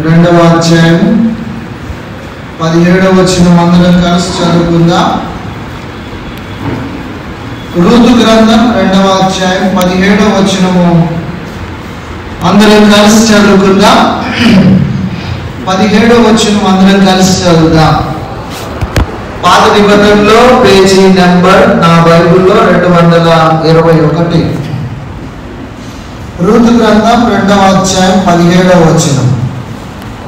రెండవ అధ్యాయం 17వ వచనం అందరం కలిసి చదువుకుందాం. రూతు గ్రంథం 2వ అధ్యాయం 17వ వచనము అందరం కలిసి చదువుకుందాం. 17వ వచనం అందరం కలిసి చదువుదాం. పాత నిబంధనలో పేజీ నెంబర్ నా బైబిల్లో 221. రూతు గ్రంథం 2వ అధ్యాయం 17వ వచనం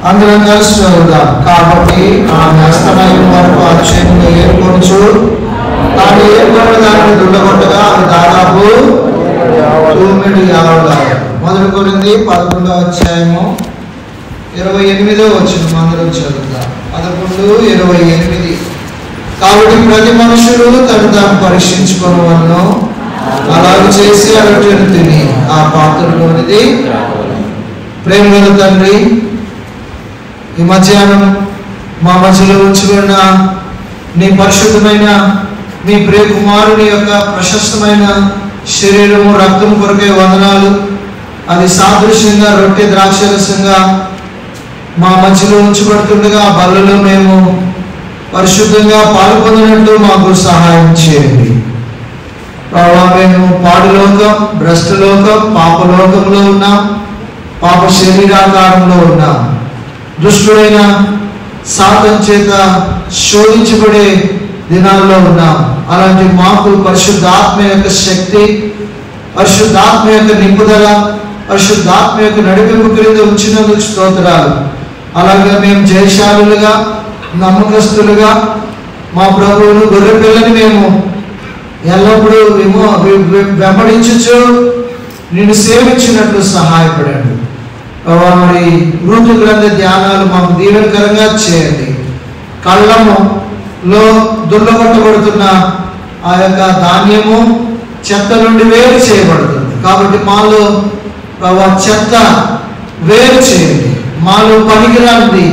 అందరం కలిసి చదువుదాం. కాబట్టి ఆమె అస్తమయం వరకు అక్షయంగా ఏర్పడుచు తాను ఏర్పడిన దానిని దుండగొట్టగా అది దాదాపు 9 ఆవులాయ. మొదలు కొరింది 11వ అధ్యాయము 28వ వచనం అందరం చదువుదాం. 11:28. కాబట్టి ప్రతి మనుషులు తను తాను పరీక్షించుకోవలను, అలాగే చేసి అరటిని తిని ఆ పాత్రలోనిది. ప్రేమగల తండ్రి, ఈ మధ్యాహ్నం మా మధ్యలో ఉంచబడిన నీ పరిశుద్ధమైన మీ ప్రియ కుమారుని యొక్క ప్రశస్తమైన శరీరము రక్తం కొరకే వందనాలు. అది సాదృశ్యంగా రొట్టె ద్రాక్షరసంగా మా మధ్యలో ఉంచబడుతుండగా ఆ బలలో మేము పరిశుద్ధంగా పాల్పొందినట్టు మాకు సహాయం చేయండి. మేము పాడులోకం, భ్రష్టలోకం, పాపలోకంలో ఉన్నాం, పాప శరీరాకారంలో ఉన్నాం, దుష్టుడైన సాతాను చేత శోధించబడే దినాల్లో ఉన్నాం. అలాంటి మాకు పరిశుద్ధాత్మ యొక్క శక్తి, పరిశుద్ధాత్మ యొక్క నింపుదల, పరిశుద్ధాత్మ యొక్క నడిపింపు క్రింద ఉంచినందుకు స్తోత్రాలు. అలాగే మేము జయశాలులుగా, నమ్మకస్తులుగా మా ప్రభువును గొర్రె పిల్లని మేము ఎల్లప్పుడూ వెంబడించు నిన్ను సేవించినట్లు సహాయపడండి. మరి రూతు గ్రంథ ధ్యానాలు మాకు దీవెనకరంగా చేయండి. కళ్ళములో దుర్లగొట్టబడుతున్న ఆ యొక్క ధాన్యము చెత్త నుండి వేరు చేయబడుతుంది. కాబట్టి మాలో చెత్త వేరు చేయండి, మాలో పనికిరానిది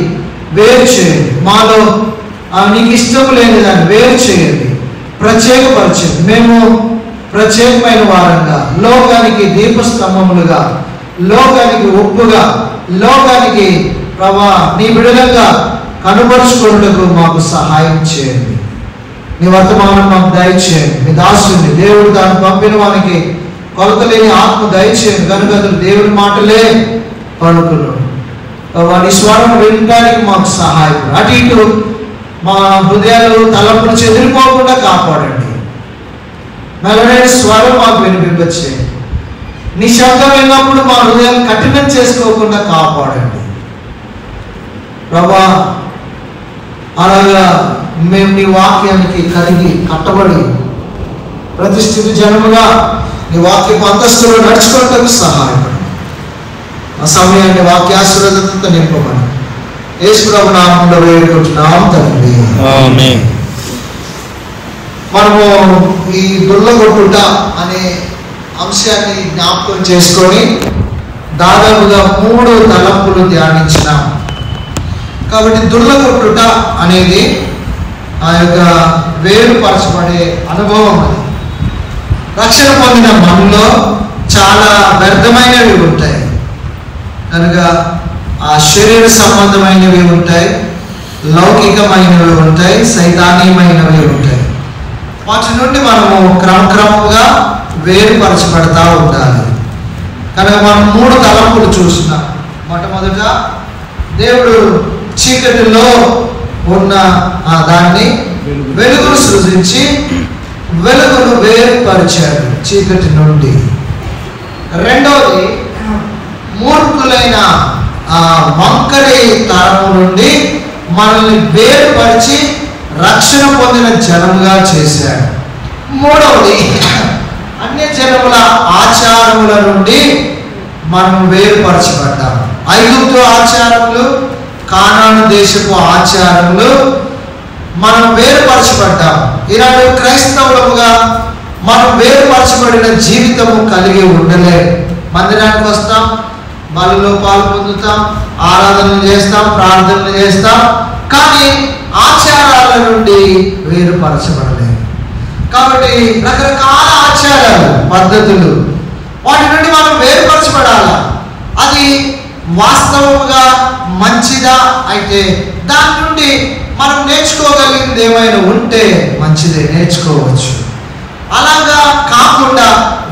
వేరు చేయండి, మాలో నీకు ఇష్టం లేని దాన్ని వేరు చేయండి, ప్రత్యేకపరచండి. మేము ప్రత్యేకమైన వారంగా, లోకానికి దీపస్తంభములుగా, లోకానికి ఉప్పుగా, లోకానికి నీ బిడలంగా కనబరుచుకున్నట్టుకు మాకు సహాయం చేయండి. నీ వర్తమానం మాకు దయచేయండి. మీ దాసుని దేవుడు తాను పంపిన వానికి కొలత లేని ఆత్మ దయచేయండి. కనుక అతను దేవుని మాటలే పలుకును. వాడి స్వరం వినడానికి మాకు సహాయపడు. అటు ఇటు మా హృదయాలు తలంపులు చెదిరిపోకుండా కాపాడండి. మెలడైన స్వరం మాకు వినిపింపచేయండి. నీ శబ్దం విన్నప్పుడు మా హృదయాలు కఠినం చేసుకోకుండా కాపాడండి ప్రభా. అలాగా మేము నీ వాక్యానికి కలిగి కట్టబడి ప్రతిష్ఠిత జనముగా నీ వాక్యపు అంతస్తులో నడుచుకోవడానికి సహాయపడు. ఆ సమయాన్ని వాక్యాశీర్వాదంతో నింపమని యేసు ప్రభు నామములో వేడుకుంటున్నాం తండ్రి. ఆమేన్. మనము ఈ దుర్లగొట్టుట అనే అంశాన్ని జ్ఞాపకం చేసుకొని దాదాపుగా 3 తలంపులు ధ్యానించినాం. కాబట్టి దుర్లగొట్టుట అనేది ఆ యొక్క వేరుపరచబడే అనుభవం. అది రక్షణ పొందిన మనలో చాలా వ్యర్థమైనవి ఉంటాయి కనుక ఆ శరీర సంబంధమైనవి ఉంటాయి, లౌకికమైనవి ఉంటాయి, సైతానీయమైనవి ఉంటాయి. వాటి నుండి మనము క్రమక్రమంగా వేరుపరచబడతా ఉండాలి. కనుక మనం 3 తలంపులు చూస్తున్నాం. మొట్టమొదట దేవుడు చీకటిలో ఉన్న దాన్ని వెలుగును సృజించి వెలుగును వేరుపరిచాడు చీకటి నుండి. రెండవది మూర్ఖులైన ఆ వంకరి తరము నుండి మనల్ని వేరుపరిచి రక్షణ పొందిన జనముగా చేశాడు. మూడవది అన్య జనముల ఆచారముల నుండి మనం వేరుపరచబడ్డాము. ఐగుప్తు ఆచారములు, కానాను దేశపు ఆచారములు మనం వేరుపరచబడ్డాము. ఈనాడు క్రైస్తవులముగా మనం వేరుపరచబడిన జీవితము కలిగి ఉండలేము. మందిరానికి వస్తాం, బలిలో పాలు పొందుతాం, ఆరాధనలు చేస్తాం, ప్రార్థనలు చేస్తాం, కానీ ఆచారాల నుండి వేరుపరచబడలేదు. కాబట్టి రకరకాల ఆచారాలు, పద్ధతులు, వాటి నుండి మనం వేరుపరచబడాలా. అది వాస్తవముగా మంచిదా? అయితే దాని నుండి మనం నేర్చుకోగలిగింది ఏమైనా ఉంటే మంచిదే, నేర్చుకోవచ్చు. అలాగా కాకుండా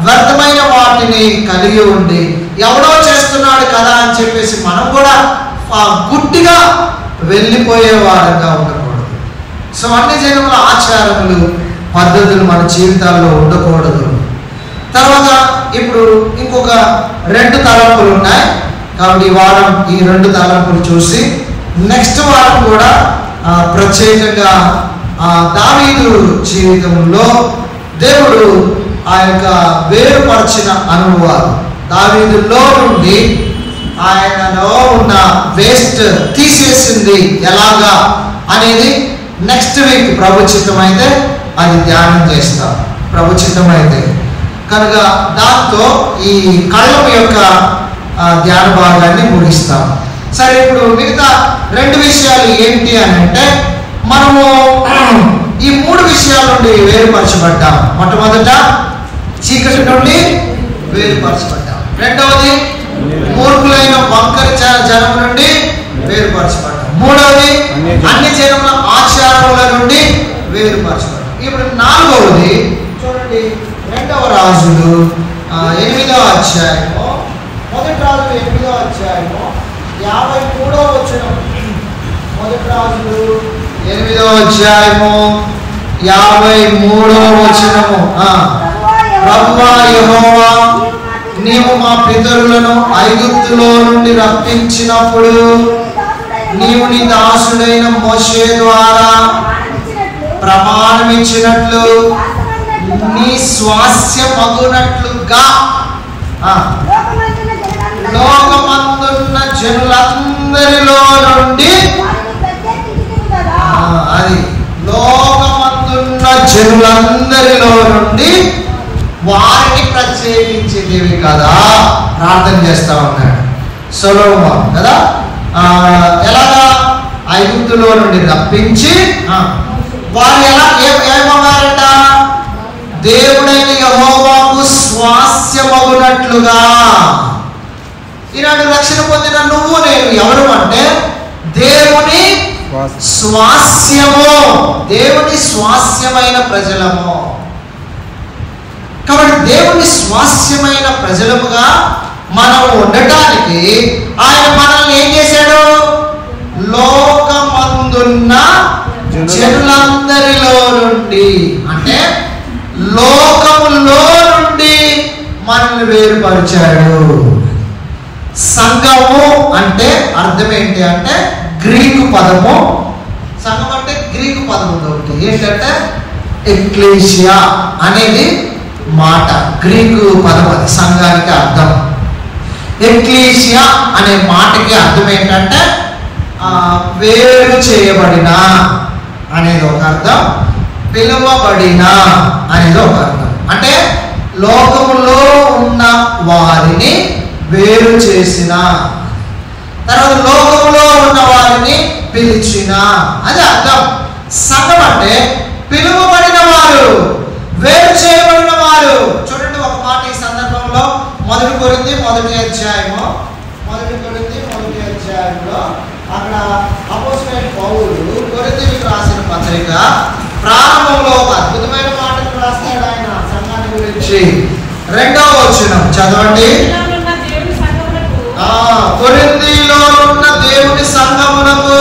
వ్యర్థమైన వాటిని కలిగి ఉండి ఎవడో చేస్తున్నాడు కదా అని చెప్పేసి మనం కూడా గుడ్డిగా వెళ్ళిపోయే వారంగా ఉండకూడదు. సో అన్ని జనముల ఆచారములు, పద్ధతులు మన జీవితాల్లో ఉండకూడదు. తర్వాత ఇప్పుడు ఇంకొక 2 తలంపులు ఉన్నాయి. కాబట్టి ఈ వారం ఈ 2 తలంపులు చూసి నెక్స్ట్ వారం కూడా ప్రత్యేకంగా దావీదు జీవితంలో దేవుడు ఆ యొక్క వేరుపరిచిన అనుభవాలు, దావీదులో నుండి ఆయనలో ఉన్న వేస్ట్ తీసేసింది ఎలాగా అనేది నెక్స్ట్ వీక్ ప్రభు చిత్తమైతే అది ధ్యానం చేస్తాం. ప్రభు చిత్తమైతే కనుక దాంతో ఈ కళ్ళం యొక్క ధ్యాన భాగాన్ని ముగిస్తాం. సరే, ఇప్పుడు మిగతా 2 విషయాలు ఏంటి అని అంటే, మనము ఈ 3 విషయాల నుండి వేరుపరచబడ్డాం. మొట్టమొదట చీకటి నుండి వేరుపరచబడ్డాం. రెండవది మూర్ఖులైన వంకర జనం నుండి వేరుపరచబడ్డాం. మూడవది అన్ని జనముల ఆచారముల నుండి వేరుపరచబడ్డాం. ఇప్పుడు 4వది చూడండి, 2వ రాజులు 8వ అధ్యాయము, 1 రాజులు 8వ అధ్యాయము 53వ వచనం. 1 రాజులు 8వ అధ్యాయము 53వ వచనము. ప్రభువా యెహోవా, నీవు మా పితరులను ఐగుప్తులో నుండి రప్పించినప్పుడు నీవు నీ దాసుడైన మోషే ద్వారా ప్రమాణమిచ్చినట్లు నీ స్వాస్యమగునట్లుగా లోకమందున్న జనులందరిలో నుండి అది లోకమందున్న జనులందరిలో నుండి వారిని ప్రత్యేకించేవి కదా ప్రార్థన చేస్తా ఉన్నాడు సొలొమోను కదా. ఎలాగా? ఐగుప్తులో నుండి రప్పించి వారు ఎలా ఏమన్నారట? దేవుడైన యెహోవాకు స్వాస్యమగునట్లుగా. ఈనాడు రక్షణ పొందిన నువ్వు నేను ఎవరు అంటే దేవుని స్వాస్యము, దేవుని స్వాస్యమైన ప్రజలము. కాబట్టి దేవుని స్వాస్యమైన ప్రజలముగా మనం ఉండటానికి ఆయన మనల్ని ఏం చేశాడు? లోకమందున్న జనులందరిలో నుండి, అంటే లోకములో నుండి మనల్ని వేరుపరిచాడు. సంఘము అంటే అర్థం ఏంటి అంటే గ్రీకు పదము, సంఘం అంటే గ్రీకు పదము ఒకటి ఏంటంటే ఎక్లీషియా అనేది మాట, గ్రీకు పదం అది సంఘానికి అర్థం. ఎక్లీషియా అనే మాటకి అర్థం ఏంటంటే వేరు చేయబడిన అనేది ఒక అర్థం, పిలువబడిన అనేది ఒక అర్థం. అంటే లోకములో ఉన్న వారిని వేరు చేసిన, తర్వాత లోకములో ఉన్న వారిని పిలిచిన, అది అర్థం. సంఘం అంటే పిలువబడిన వారు, వేరు చేయబడిన వారు. చూడండి ఒక మాట ఈ సందర్భంలో 1 కొరింథీ 1వ అధ్యాయము, 1 కొరింథీ 1వ అధ్యాయంలో అక్కడ అపోస్తలుడైన పౌలు కొరింథీయులకు రాసిన పత్రిక ప్రారంభంలో ఒక అద్భుతమైన మాటను రాస్తాడు ఆయన సంఘాన్ని గురించి. 2వ వచనం చదవండి. కొరింథీలో ఉన్న దేవుని సంఘమునకు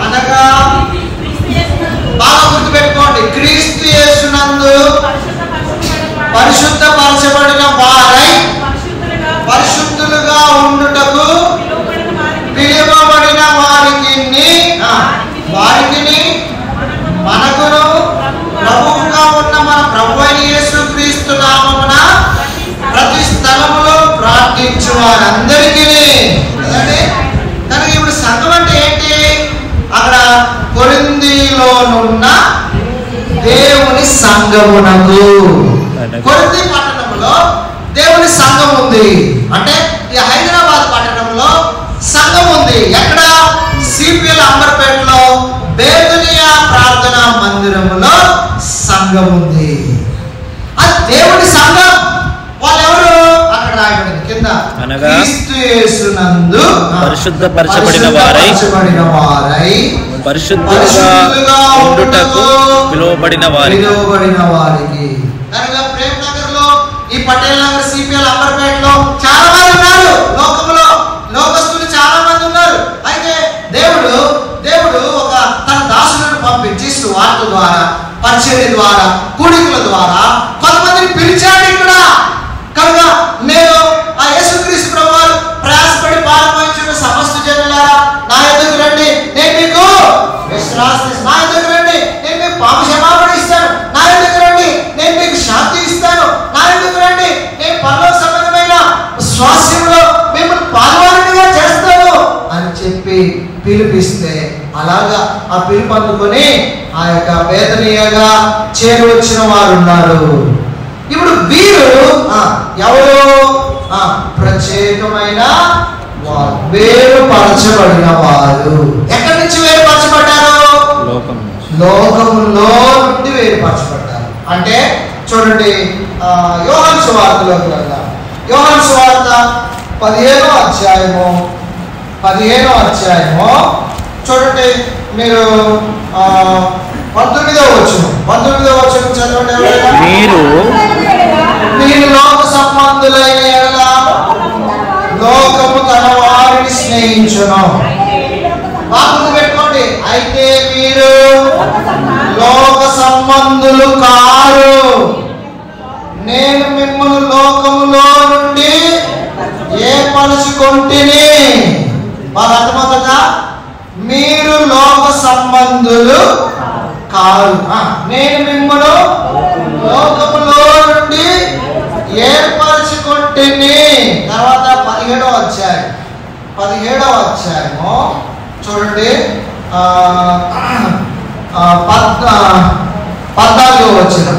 అనగా, బాగా గుర్తుపెట్టుకోండి, క్రీస్తు యేసునందు పరిశుద్ధపరచబడిన వారై పరిశుద్ధులుగా ఉండుటకు పిలువబడిన వారికి మనకును ప్రభువుగా ఉన్న మన ప్రభువైన యేసుక్రీస్తు నామమున ప్రతి స్థలములో ప్రార్థించు వారందరికీ. కనుక ఇప్పుడు సంఘం అంటే ఏంటి? అక్కడ కొరింథీలోనున్న దేవుని సంఘమునకు, కొరింథీ పట్టణంలో దేవుని సంఘం ఉంది. అంటే ఈ హైదరాబాద్ పట్టణంలో సంఘం ఉంది. ఎక్కడ? సిపిఎల్ అంబర్పేటలో బేతునియా ప్రార్థనా మందిరంలో సంఘం ఉంది. అది దేవుని సంఘం. వాళ్ళు ఎవరు? అక్కడ రాయబడింది కింద, క్రీస్తు యేసునందు పరిశుద్ధపరచబడిన వారై పరిశుద్ధులుగా ఉండుటకు పిలువబడిన వారికి. కనుక ప్రేమ్ నగర్ లో, ఈ పటేల్ నగర్, సిపిఎల్, అంబర్పేటలో చాలా మంది ఉన్నారు. లోకంలో లోకస్తులు చాలా మంది ఉన్నారు. అయితే దేవుడు ఒక తన దాసులను పంపించి సువార్త ద్వారా, పరిచర్య ద్వారా, కూడికల ద్వారా కొంతమందిని పిలిచాడు ఇక్కడ. కనుక నేను ఆ యేసుక్రీస్తు ప్రభువారు ప్రయాసపడి పాల్పంచున్న సమస్త జనులారా, నా ఎదుగు రండి, నేను మీకు విశ్రాంతి ఇస్తాను. నా ఎదుగు రండి, నేను మీకు పాప క్షమాపణ ఇస్తాను. నా ఎదుగు రండి, నేను మీకు శాంతి ఇస్తాను. నా ఎదుగు రండి, నేను పరలోక సంబంధమైన స్వాస్యంలో మిమ్మల్ని పాల్గొనగా చేస్తాను అని చెప్పి పిలిపిస్తే, అలాగా ఆ పిలుపు అందుకొని ఆ యొక్క బేతనీయగా చేరువచ్చిన వారు ఉన్నారు. ఇప్పుడు వీరు ఎవరు? ప్రత్యేకమైన వేరుపరచబడిన వారు. ఎక్కడి నుంచి వేరుపరచబడ్డారు? లోకములో నుండి వేరుపరచబడ్డారు. అంటే చూడండి, యోహాను సువార్తలోకి వెళ్దాం. యోహాను సువార్త 15వ అధ్యాయము చూడండి. మీరు 19వ వచనం చదవండి. మీరు లోక సంబంధులైన యెడల లోకము తన వారిని స్నేహించును. బాగుంది పెట్టుకోండి. అయితే మీరు లోక సంబంధులు కారు, నేను మిమ్మల్ని లోకములో నుండి ఏర్పరచుకొంటిని. బాగా అర్థమవుతుందా? మీరు లోక సంబంధులు కారు, నేను మిమ్మల్ని లోకములో నుండి ఏర్పరచుకొంటిని. తర్వాత 17వ అధ్యాయము చూడండి, 14వ వచనం.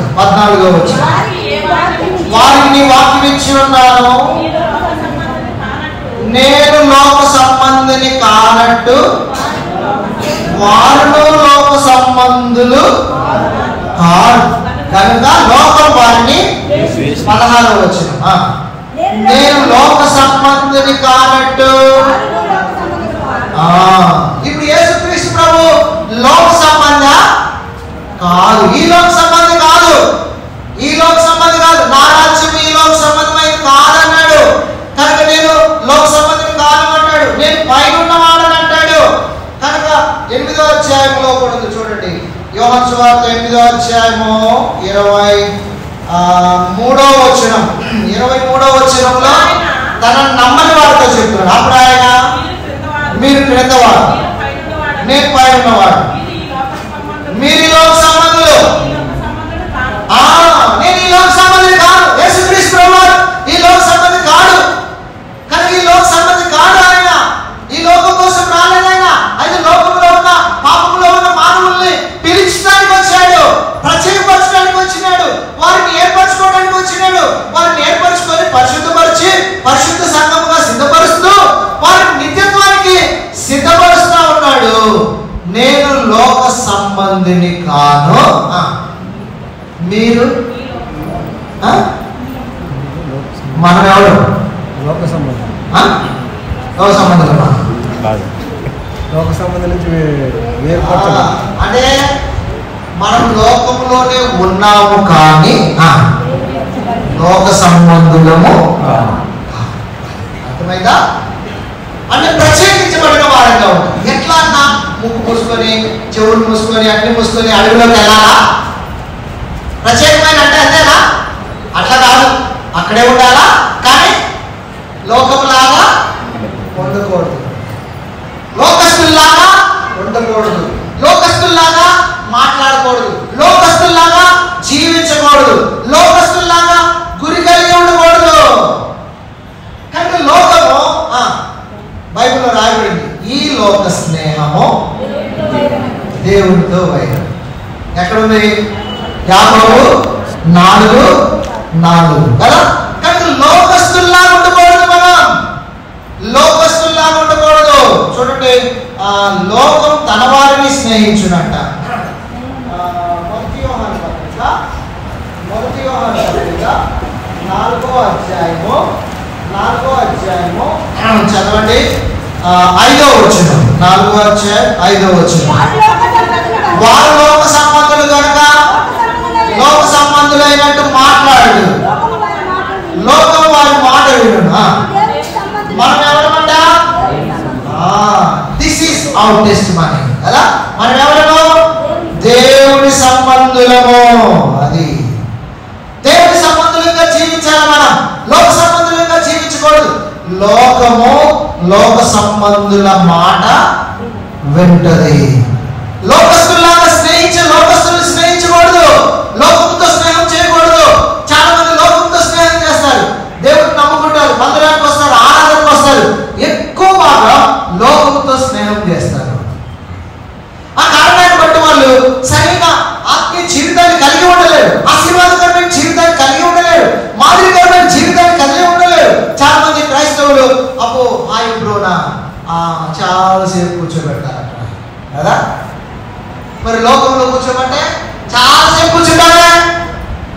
వారికి వాక్యం ఇచ్చి ఉన్నాను, నేను లోక సంబంధిని కానట్టు వారు లోక సంబంధులు కాదు. కనుక లోకం వారిని 16వ వచనం, నేను లోక సంబంధిని కానట్టు. ఇప్పుడు యేసుక్రీస్తు ప్రభు లోక సంబంధ కాదు, ఈ లోక సంబంధి కాదు, నా రాజ్యం ఈ లోక సంబంధమైన కాదన్నాడు. కనుక నేను లోక సంబంధిని కాదన్నాడు, నేను పైన ఉన్నవాడని అంటాడు. కనుక 8వ అధ్యాయంలో కూడా ఉంది చూడండి. యోహాను సువార్త 8వ అధ్యాయము 23వ వచనంలో తన నమ్మని వారితో చెప్తున్నాడు. అప్పుడు ఆయన, మీరు క్రిందవాడు, నేను పై ఉన్నవాడు, మీరు ఈ లోక సంబంధులు. నేను ఈ లోక సంబంధి కాదు. యేసుక్రీస్తు ప్రభువారు ఈ లోక సంబంధి కాదు. కానీ ఈ లోక సంబంధి కాదు. ఆయన ఈ లోకం కోసం రాలేదు. ఆయన లోకంలో ఉన్న, పాపంలో ఉన్న మానవుల్ని పిలిచడానికి వచ్చాడు, ప్రత్యేకపరచడానికి వచ్చినాడు, వారిని ఏర్పరచుకోవడానికి వచ్చినాడు. వారిని ఏర్పరచుకొని పరిశుద్ధపరిచి పరిశుద్ధ సంఘముగా సిద్ధపరుస్తూ వారిని నిత్యత్వానికి సిద్ధపరుస్తా ఉన్నాడు. నేను లోక సంబంధిని కాను. మీరు మనం ఎవరు? లోక సంబంధం నుంచి అంటే మనం లోకంలోనే ఉన్నాము, కానీ లోక సంబంధులము. అర్థమైందా? అంటే ప్రత్యేకించబడిన వారంగా ఉంటాం. ఎట్లా అన్నా, ముక్కు మూసుకొని, చెవులు మూసుకొని, అన్ని మూసుకొని అడవిలోకి వెళ్ళాలా? ప్రత్యేకమైన అంటే అంతేనా? అట్లా కాదు, అక్కడే ఉండాలా, కానీ లోకంలాగా ఉండకూడదు, లోకస్తుల్లాగా ఉండకూడదు, లోకస్తుల్లాగా మాట్లాడకూడదు, లోకస్తుల్లాగా జీవించకూడదు, లోకస్తుల్లాగా గురి కలిగి ఉండకూడదు. కానీ లోకము బైబిల్లో రాయబడింది, ఈ లోక స్నేహము దేవుడితో వైరం. ఎక్కడుంది? యాకోబు 4:4 కదా. కానీ లోకస్తుల్లాగా ఉండకూడదు, మనం లోకస్తుల్లాగా ఉండకూడదు. చూడండి, లోకం తన వారిని స్నేహించునంట. మొదటి యోహాను పత్రిక 4వ అధ్యాయము చదవండి 5వ వచనం, 4వ అధ్యాయం 5వ వచనం. వారు లోక సంబంధులు కనుక లోక సంబంధులైనట్టు మాట్లాడు, లోకం వారి మాట విను. మనం ఎవరమంట? దిస్ ఈస్ అవర్ టెస్టిమనీ కదా. మనం ఎవరము? దేవుని సంబంధులము. అది దేవుని సంబంధులుగా జీవించాలి. మనం లోక సంబంధులుగా జీవించకూడదు. లోకము లోక సంబంధుల మాట వింటది. లోకస్తుల్లాగా లోకస్తుల్ని స్నేహించకూడదు. లోకంతో స్నేహం చేయకూడదు. చాలా మంది లోకంతో స్నేహం చేస్తారు. దేవుడిని నమ్ముకుంటారు, మందిరానికి వస్తారు, ఆరాధనకు వస్తారు. ఎక్కువ బాగా లోకంతో స్నేహం చేస్తారు. ఆ కారణాన్ని బట్టి వాళ్ళు సరైన ఆత్మీయ జీవితాన్ని కలిగి ఉండలేరు, ఆశీర్వాదకరమైన జీవితాన్ని కలిగి ఉండలేరు, మాదిరికరమైన జీవితాన్ని కలిగి ఉండలేరు. చాలా మంది క్రైస్తవులు అబ్బో హాయ్ బ్రోనా చాలాసేపు కూర్చోబెడతారట కదా. మరి లోకంలో కూర్చోబట్టే చాలాసేపు కూర్చుంటావే,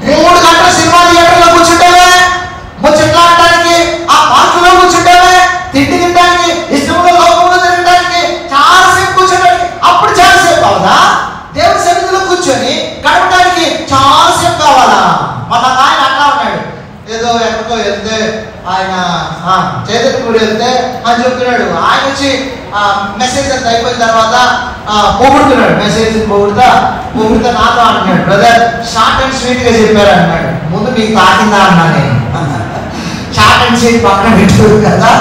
3 గంటల సినిమా థియేటర్లో కూర్చుంటావే, ముచ్చట్లాడటానికి ఆ పార్కులో కూర్చుంటావే, తిండి తినడానికి, ఇష్టంలో లోకంలో తినడానికి చాలాసేపు కూర్చోడానికి. అప్పుడు చాలాసేపు అవునా? దేవుని సన్నిధిలో కూర్చొని గడపడానికి చాలాసేపు కావాలా? మన ఆయన అట్లా ఉన్నాడు. ఏదో ఎక్కడికో వెళ్తే ఆయన చేతులు వెళ్తే అని చెప్తున్నాడు. ఆయన వచ్చి మెసేజ్ అంతా అయిపోయిన తర్వాత పొగుడుతున్నాడు. మెసేజ్ పొగుడుతా నాతో అంటున్నాడు, బ్రదర్ షార్ట్ అండ్ స్వీట్ గా చెప్పారు అన్నాడు. ముందు నీకు తాకిందా అన్నా నేను. షార్ట్ అండ్ స్వీట్ పక్కన పెట్టాడు కదా,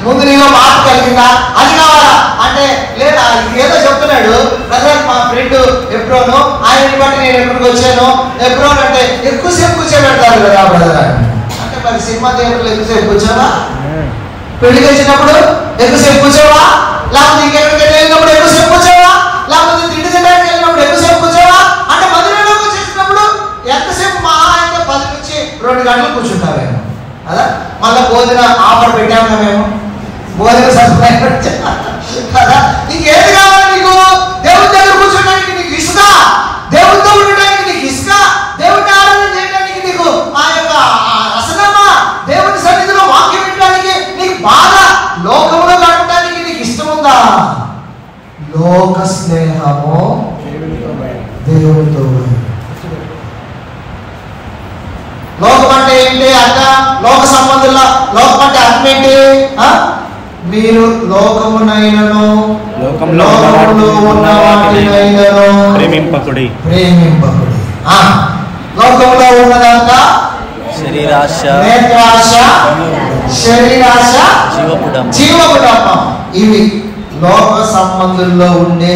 ముందు నీలో మాట కలిగిందా అది కావాలా అంటే లేదా ఏదో చెప్తున్నాడు. బ్రదర్ మా ఫ్రెండ్ ఎప్రోను, ఆయనని బట్టి నేను ఎక్కడికి వచ్చాను. ఎప్రోన్ అంటే ఎక్కువసేపు కూర్చోబెడతారు కదా బ్రదర్ అంటే మరి సినిమా థియేటర్లో ఎక్కువసేపు కూర్చోవా? పెళ్లికి వచ్చినప్పుడు ఎక్కువసేపు కూర్చోవా? లేకపోతే ఇంకెక్కడికి వెళ్ళినప్పుడు ఎక్కువసేపు కూర్చోవా? లేకపోతే తిండి తినడానికి వెళ్ళినప్పుడు ఎక్కువసేపు కూర్చోవా? అంటే మధురలో కూర్చొచ్చినప్పుడు ఎంతసేపు మా అయితే 10 నుంచి 2 గంటలు కూర్చుంటామేమో కదా. మళ్ళీ భోజన ఆఫర్ పెట్టాము మేము, భోజన సదుపాయం కదా. నీకేది కావాలి? నీకు దేవుని దగ్గర కూర్చోడానికి నీకు ఇసుక, దేవునితో ఉండడానికి నీకు ఇసుక, దేవుని ఆరాధన చేయడానికి నీకు ఆ యొక్క రసనమా, దేవుని సన్నిధిలో వాక్యం వినడానికి నీకు బాగా, లోకంలో గడపడానికి నీకు ఇష్టం ఉందా? లోక స్నేహము దేవునితో. లోకం అంటే ఏంటి అర్థం? లోక సంబంధుల లోకం అంటే అర్థం ఏంటి? మీరు లోకమునైనను లోకములో ఉన్న వాటినైనను ప్రేమింపకుడి. లోకంలో ఉన్నదంతా శరీరాశ, నేత్రాశ, శరీరాశ, జీవపుటంబం. ఇవి లోక సంబంధుల్లో ఉండే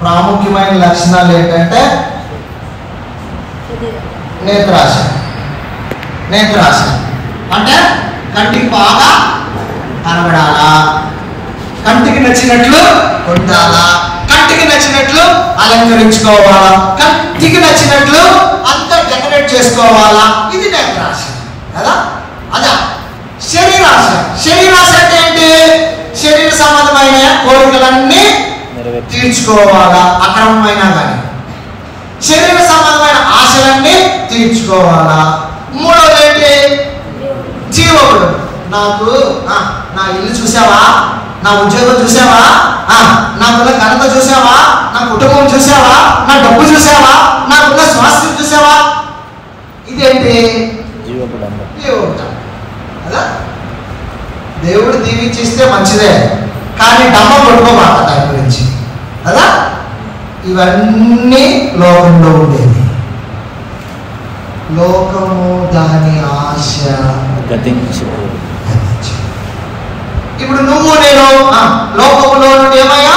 ప్రాముఖ్యమైన లక్షణాలు ఏంటంటే నేత్రాశ. నేత్రాశ అంటే కంటికి బాగా కనబడాలా, కంటికి నచ్చినట్లు ఉండాలా, కంటికి నచ్చినట్లు అలంకరించుకోవాలా, కంటికి నచ్చినట్లు అంతా డెకరేట్ చేసుకోవాలా. ఇది నేత్రాశ కదా. అదా శరీరాశ. శరీరాశ అంటే ఏంటి? శరీర సంబంధమైన కోరికలన్నీ తీర్చుకోవాలా, అక్రమమైన కానీ శరీర సంబంధమైన ఆశలన్నీ తీర్చుకోవాలా. మూడవది ఏంటి? జీవకుడు. నాకు నా ఇల్లు చూసావా, నా ఉద్యోగం చూసావా, నాకున్న ఘనత చూసావా, నా కుటుంబం చూసావా, నా డబ్బు చూసావా, నాకున్న స్వాస్థ్యం చూసావా. ఇదేంటి? జీవకుడు కదా. దేవుడు దీవించిస్తే మంచిదే, కానీ డమ్మ కొట్టుకోమాట దాని గురించి కదా. ఇవన్నీ లోకంలో ఉండేది. లోకము దాని ఆశ గతించు. ఇప్పుడు నువ్వు నేను లోకములో నుండి ఏమయ్యా?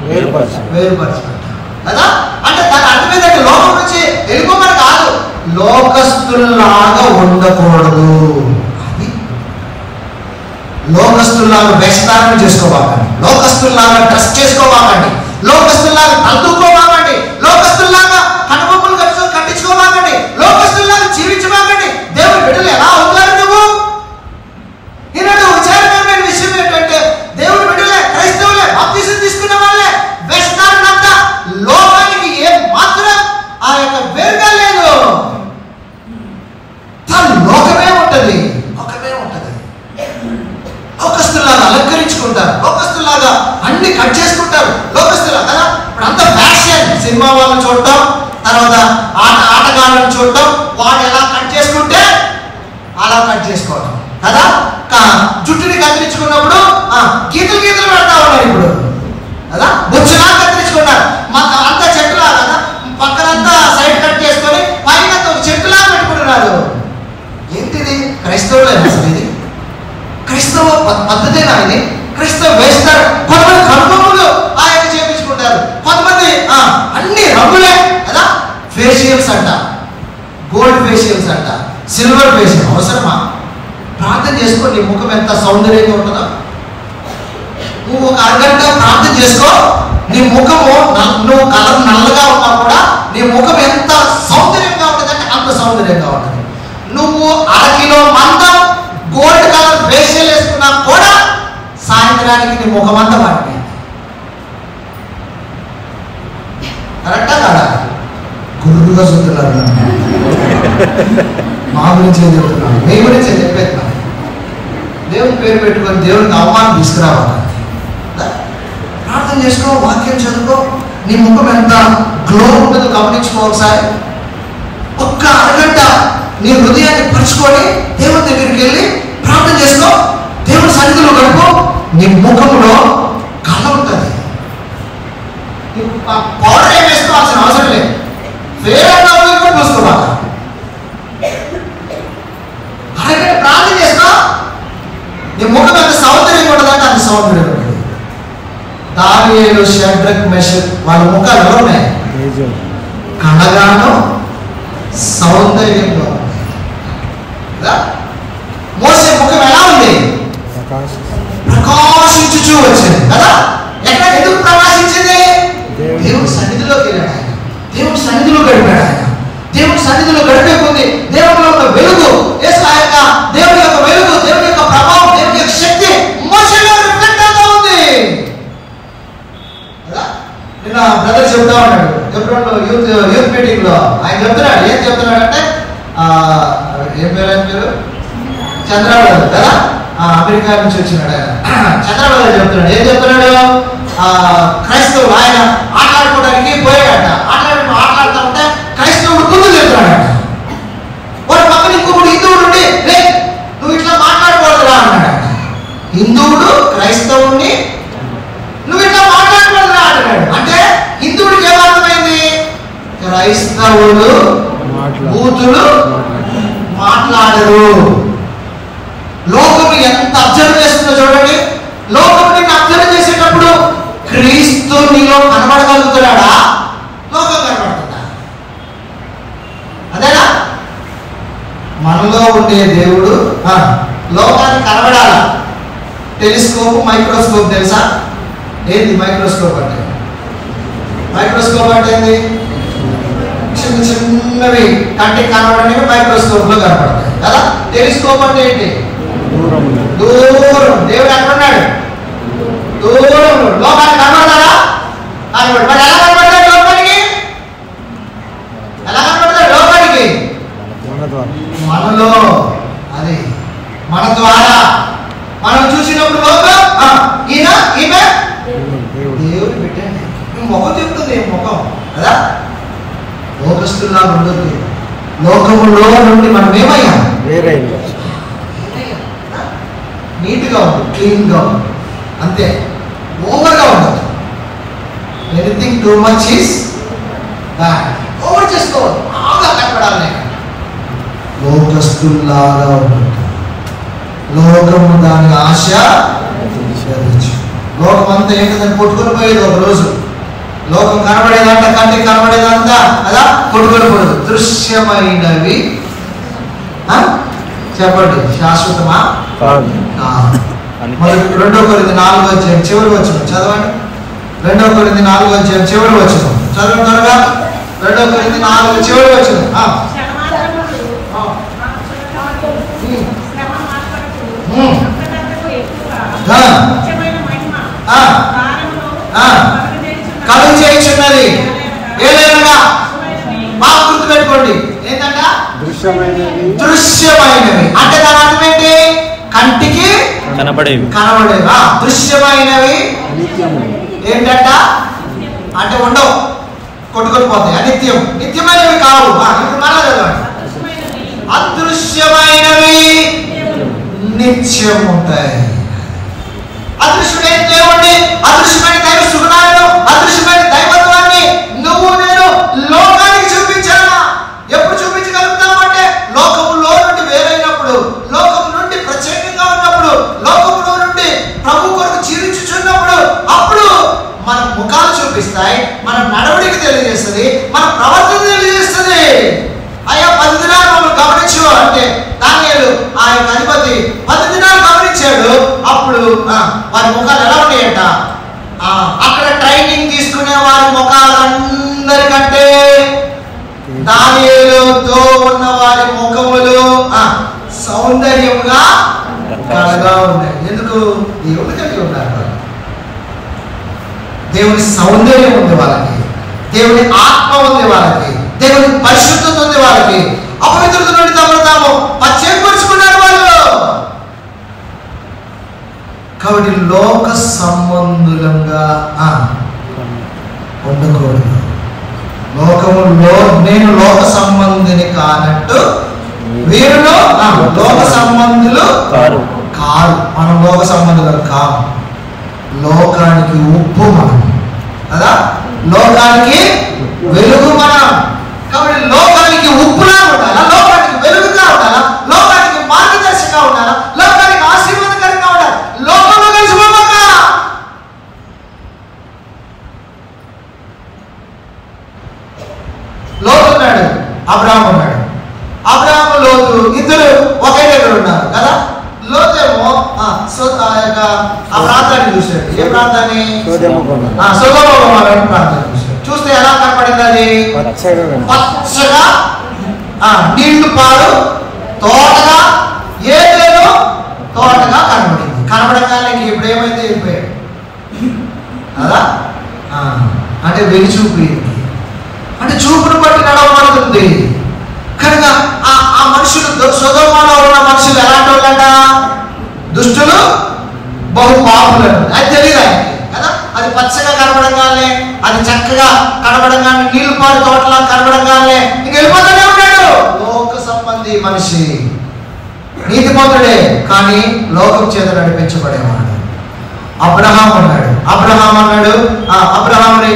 వేరుపరచబడ్డా కదా. అంటే దాని అర్థం ఏంటంటే లోకం నుంచి వెళ్ళిపోమని కాదు, లోకస్తుల్లాగా ఉండకూడదు. అది లోకస్తుల్లాగా వేషధారణ చేసుకోవాలండి, లోకస్తుల్లాగా డ్రెస్ చేసుకోవాలండి, లోకస్తుల్లాగా తల్లుకోవాలండి, లోకస్తుల్లాగా కనుబొమ్మలు కట్టించుకోవాలండి, లోకస్తుల్లాగా జీవించవాలండి. దేవుని బిడ్డలు ఎలా అవుతారు? నువ్వు ఈనాడు విచారమైన విషయం ఏంటంటే దేవుని బిడ్డలే, క్రైస్తవులే, బాప్తిసం తీసుకున్న వాళ్ళే వేషధారణ అంతా లోకానికి ఏ మాత్రం ఆ యొక్క వేరుగా లేదు. లోకమే ఉంటది, లోకమే ఉంటది. లోకస్తుల్లాగా చూడటం, వాడు ఎలా కట్ చేసుకుంటే అలా కట్ చేసుకోవడం కదా. జుట్టుని కత్తిరించుకున్నప్పుడు గీతలు గీతలు పెడతా ఉన్నారు ఇప్పుడు కదా. బొచ్చులా కత్తిరించుకున్నారు, మాకు అంతా చెట్టులా కదా, పక్కనంతా సైడ్ కట్ చేసుకొని పైన చెట్టులా పెట్టుకుంటున్నారు. ఏంటిది? క్రైస్తవులేనా అసలు ఇది? క్రైస్తవ పద్ధతేనా ఇది? క్రైస్తవ వేస్తారు. కొంతమంది కనుమములు ఆయన చేయించుకుంటారు, కొంతమంది అన్ని రంగులే కదా. ఫేషియల్స్ అంట, గోల్డ్ ఫేషియల్స్ అంట, సిల్వర్ ఫేషియల్. అవసరమా? ప్రార్థన చేసుకో, నీ ముఖం ఎంత సౌందర్యంగా ఉంటుందో. నువ్వు ఒక అరగంట ప్రార్థన చేసుకో, నీ ముఖము నువ్వు కలర్ నల్లగా ఉన్నా కూడా నీ ముఖం ఎంత సౌందర్యంగా ఉంటుందంటే అంత సౌందర్యంగా ఉంటుంది. నువ్వు 1 కిలో మందం గోల్డ్ కలర్ ఫేషియల్ వేసుకున్నా కూడా సాయంత్రానికి నీ ముఖం అంతా పడిపోయింది. కరెక్టా కాదా? గురువుగా చూస్తున్నారు. మా గురించి ఏం చెప్తున్నాను, మీ గురించి ఏం చెప్పేది. దేవుని పేరు పెట్టుకొని దేవునికి అవమానం తీసుకురావాలి. ప్రార్థన చేసుకో, వాక్యం చదువుకో, నీ ముఖం ఎంత గ్లో ఉంటుందో గమనించుకో. ఒకసారి ఒక్క అరగంట నీ హృదయాన్ని పరుచుకొని దేవుని దగ్గరికి వెళ్ళి ప్రార్థన చేసుకో, దేవుని సన్నిధిలో గడుపు. నీ ముఖంలో కళ ఉంటుంది. పౌడర్ ఏం వేసుకోవాల్సిన అవసరం లేదు, ఫేర్ అండ్ లవ్లీ కూడా పూసుకోవాలి. అరగంట ప్రార్థన చేసుకో, నీ ముఖం ఎంత సౌందర్యంగా ఉంటుందంటే అంత సౌందర్యం ఉంటుంది. దానియేలు, షడ్రక్, మెషక్ వాళ్ళ ముఖాలు ఎలా ఉన్నాయి? కళగాను సౌందర్యంగా ఉంది. మోసే ముఖం ఎలా ఉంది? ప్రకాశించుచూ వచ్చింది కదా. ఎక్కడ ఎందుకు ప్రకాశించింది? దేవుడి సన్నిధిలోకి వెళ్ళాడు ఆయన, దేవుడి సన్నిధిలో గడిపాడు ఆయన. దేవుడి సన్నిధిలో గడిపే కొద్ది దేవుడిలో ఉన్న వెలుగు, దేవుడి యొక్క వెలుగు, దేవుడి యొక్క ప్రభావం, దేవుడి యొక్క శక్తి మోసలో రిఫ్లెక్ట్ అవుతా ఉంది కదా. నిన్న బ్రదర్ చెప్తా ఉన్నాడు ఎప్పుడు యూత్ మీటింగ్ లో. ఆయన చెప్తున్నాడు, ఏం చెప్తున్నాడు అంటే ఏం పేరు, ఆయన పేరు చంద్రబాబు కదా, అమెరికా నుంచి వచ్చినాడు ఆయన. చంద్రబాబు చెప్తున్నాడు, ఏం చెప్తున్నాడు? క్రైస్తవులు ఆయన ఆటలాడుకోవడానికి పోయాడట. ఆటలాడుతూ ఉంటే క్రైస్తవుడు ముందు చెప్తున్నాడట. వాడు పక్కన ఇంకొకడు హిందువుడు ఉండి, రే నువ్వు ఇట్లా మాట్లాడకూడదురా అన్నాడట. హిందువుడు క్రైస్తవుడిని నువ్వు ఇట్లా మాట్లాడకూడదురా అంటున్నాడు. అంటే హిందువుడికి ఏమర్థమైంది? క్రైస్తవుడు బూతులు మాట్లాడరు. లోకం ఎంత అబ్జర్వ్ చేస్తుందో చూడండి. లోకం నిన్ను అబ్జర్వ్ చేసేటప్పుడు క్రీస్తు నీలో కనబడగలుగుతున్నాడా? లోకం కనబడుతుందా? అదేనా? మనలో ఉండే దేవుడు లోకానికి కనబడాలా? టెలిస్కోప్, మైక్రోస్కోప్ తెలుసా? ఏంది మైక్రోస్కోప్ అంటే? మైక్రోస్కోప్ అంటే ఏంది? చిన్న చిన్నవి కంటికి కనబడనివి మైక్రోస్కోప్ లో కనబడతాయి కదా. టెలిస్కోప్ అంటే ఏంటి? దూరం. దేవుడు ఎక్కడున్నాడు? దూరం. లోకానికి కనబడతారా? కనబడు. మరి ఎలా కనబడతాడు లోకానికి? ఎలా కనబడతాడు లోకానికి? మనలో. అది మన ద్వారా మనం చూసినప్పుడు లోకం ఈయన ఈమె దేవుడు పెట్టండి. ముఖం చెప్తుంది, ముఖం కదా. లోకస్తుల్లా ఉండొద్దు. లోకములో నుండి మనం ఏమయ్యాం? వేరే నీట్గా ఉంది, క్లీన్గా ఉంది, అంతే. ఓవర్గా ఉండదు. Anything too much is bad. Over చేసుకోవద్దు, బాగా కనపడాలి. లోకస్తుల్లాగా ఉండదు. లోకము దాని ఆశ. లోకం అంతా ఏంటంటే కొట్టుకొని పోయేది ఒక రోజు. లోకం కనబడేదంట, కంటికి కనబడేదంతా అలా కొట్టుకొని పోదు. దృశ్యమైనవి చెప్పండి శాశ్వతమా? మరి 2 కొరింథీ 4 చివరి వచనం చదవండి. 2 కొరింథీ 4 చివరి వచనం చదవండి త్వరగా. 2 కొరింథీ 4 చివరి వచనం. కలుగు చేయించున్నది ఏదైనా బాగా గుర్తు పెట్టుకోండి. ఏంటంట? దృశ్యమైనవి అంటే దాని అర్థం ఏంటి? కంటికి కనబడేవి. దృశ్యమైనవి ఏంటంట? అంటే ఉండవు, కొట్టుకొని పోతాయి. అనిత్యం. నిత్యమైనవి కావు. ఇప్పుడు మళ్ళా చదవండి. అదృశ్యమైనవి నిత్యం ఉంటాయి. అదృశ్యమైన దేవుణ్ణి, అదృశ్యమైన దైవ సుగుణాలను, అదృశ్యమైన దైవత్వాన్ని నువ్వు నేను లోకానికి చూపించాలా? ఎప్పుడు చూపించగలుగుతాం అంటే లోకములో నుండి వేరైనప్పుడు, లోకము నుండి ప్రత్యేకంగా ఉన్నప్పుడు, లోకములో నుండి ప్రభు కొరకు జీవించుచున్నప్పుడు అప్పుడు మన ముఖాలు చూపిస్తాయి, మన నడవడికి తెలియజేస్తుంది, మన ప్రవర్తన తెలియజేస్తుంది. అయ్యా 10 దినాలు మమ్మల్ని గమనించు అంటే దానియేలు ఆ యొక్క అధిపతి 10 దినాలు గమనించాడు. అప్పుడు వారి ముఖాలు ఎలా ఉన్నాయంట? అక్కడ ట్రైనింగ్ తీసుకునే వారి ముఖాలందరికంటే దానియేలుతో ఉన్న వారి ముఖములు సౌందర్యంగా కళగా ఉన్నాయి. ఎందుకు? దేవుని కలిగి ఉన్నారు. దేవుని సౌందర్యం ఉంది వాళ్ళకి, దేవుని ఆత్మ ఉంది వాళ్ళకి, దేవుని పరిశుద్ధత ఉంది వాళ్ళకి. అపవిత్రత నుండి తమను తాము పశ్చాత్తాపరుచుకున్నారు వాళ్ళు. కాబట్టి లోక సంబంధులంగా ఉండకూడదు. లోకములో నేను లోక సంబంధిని కానట్టు వీరులు లోక సంబంధులు కారు. మనం లోక సంబంధులు కాదు. లోకానికి ఉప్పు మనం కదా, లోకానికి వెలుగు మనం. కాబట్టి లోకానికి ఉప్పులా ఉండాలా, లోకానికి వెలుగుగా ఉండాలా, లోకానికి మార్గదర్శకంగా ఉండాలా, లోకానికి ఆశీర్వాదకరంగా ఉండాలి. లోకంలో కలిసిపోక లోతు ఉన్నాడు, అబ్రాహాము ఉన్నాడు. అబ్రాహాము లోతు ఇద్దరు ఒకే దగ్గర ఉన్నారు కదా. లోతేమో ఆ ప్రాంతాన్ని చూశాడు. ఏ ప్రాంతాన్ని? సొదొమ గొమొర్రా ప్రాంతాన్ని చూశాడు. చూస్తే ఎలా కనపడింది? అది పచ్చగా నీళ్లు పాలు తోటగా, ఏదేదో తోటగా కనబడింది. కనబడగానే ఇప్పుడు ఏమైతే వెళ్ళిపోయాడు కదా. అంటే వెలి చూపు, అంటే చూపును బట్టి నడవబడుతుంది కనుక ఆ మనుషులు, సొదొమలో ఉన్న మనుషులు ఎలాంటి వాళ్ళంట? దుష్టులు, బహు పాపులను. అది తెలియదు ఆయనకి కదా. అది పచ్చగా కనబడంగానే, అది చక్కగా కనబడంగానే, నీళ్లు పాలు తోటలా కనబడంగానే ఇంక వెళ్ళిపోతూనే ఉన్నాడు. లోక సంబంధి మనిషి, నీతిమంతుడే కానీ లోకం చేత నడిపించబడేవాడు. అబ్రహాం అన్నాడు. అబ్రహాముని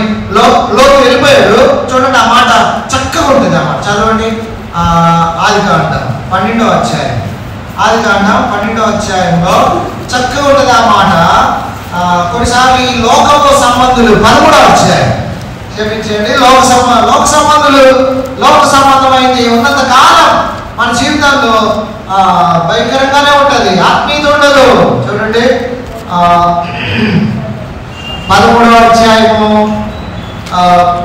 లోకి వెళ్ళిపోయాడు. చూడండి ఆ మాట చక్కగా ఉంటుంది. ఆ మాట చదవండి. ఆదికాండం 12వ అధ్యాయం. ఆదికాండం 12వ అధ్యాయంలో చక్కగా ఉంటుంది ఆ మాట. కొన్నిసార్లు ఈ లోకంలో సంబంధులు 13వ అధ్యాయం క్షమించండి. లోక సంబంధులు, లోక సంబంధమైంది ఉన్నంత కాలం మన జీవితాల్లో భయంకరంగానే ఉంటుంది, ఆత్మీయత ఉండదు. చూడండి 13వ అధ్యాయము